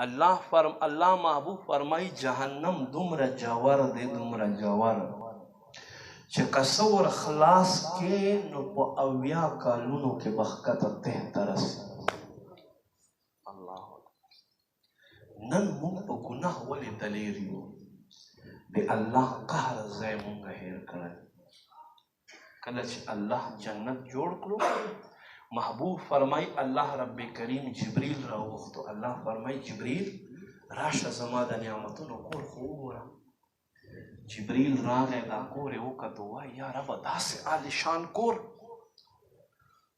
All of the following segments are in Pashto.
اللہ محبوب فرمائی جہنم دومره جوور دی دومره جوور چې کسور خلاص کې نو په 80 کالونو کې بخکته ته ترسي الله نن موږ په ګناه ولې دلیر یو د الله قهر ځای موږ هېر کړی کله چې الله جنت جوړ کړو محبوب فرمائی اللہ رب کریم جبریل راوغتو اللہ فرمائی جبریل راشه زما د نعمتونو کور خو وګوره جبریل راغی دا کور یې وکتو وایي یا ربه داسې عالیشان کور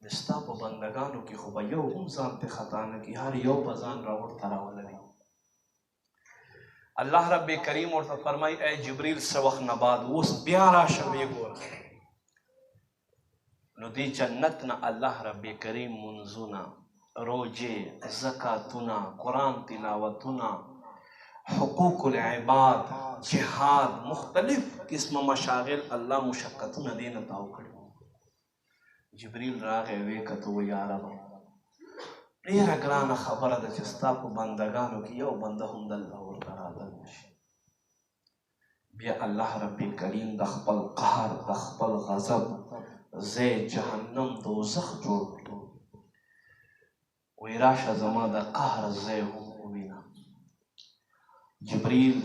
د ستا په بندګانو کې خو به یو هم ځان ته خطا نه کړي هر یو به ځان راورته راولوي الله رب کریم ورته فرمائی ای جبریل څه وخت نه بعد اوس بیا راشه ویې ګوره نو دی جنت نه الله رب کریم منزونا روجه زکاتونا قرآن تلاوتونا حقوق العباد جهاد مختلف قسم مشاغل الله مشقتونا دینا تاو کړو جبریل راغی وی کتو یا رب ډیره ګرانه خبره ده چې ستا په بندګانو کې یو بنده هم دلته ورته راتللی نشي بیا الله رب کریم د خپل قهر د خپل غضب زی جهنم دوزخ جوړ کړو وی راشه زما د قهر زی هم ووینه جبریل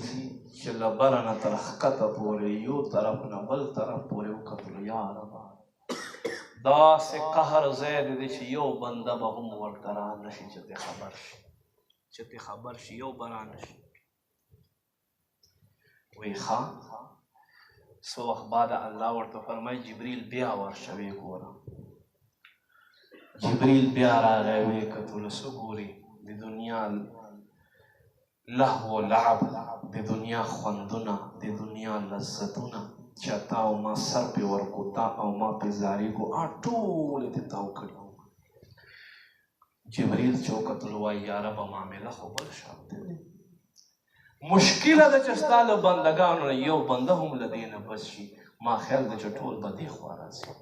چې له بره نه تر ښکته پورې یو طرف نه بل طرف پورې وکتلو یا ربه داسې قهر زی دی چې یو بنده به هم ورته رانشي چې ته خبر شي یو به رانشي وی ښه څو وخت بعد الله ورته فرمایي جبریل بیا ورشه ویې ګوره جبریل بیا راغی ویې کتلو څه ګوري د دنیا لهو و لعب د دنیا خوندونه د دنیا لذتونه چې تا او ما سر پې ورکو تا او ما پې زاریږو ټول یې دې تاو کړي جبریل چې وکتلو وایي یا ربه معامله خو بل شان دی مشکله ده چې ستا له بندګانو نه یو بنده هم له دې نه بچ شي ما خیال ده چې ټول به دې خوا راځي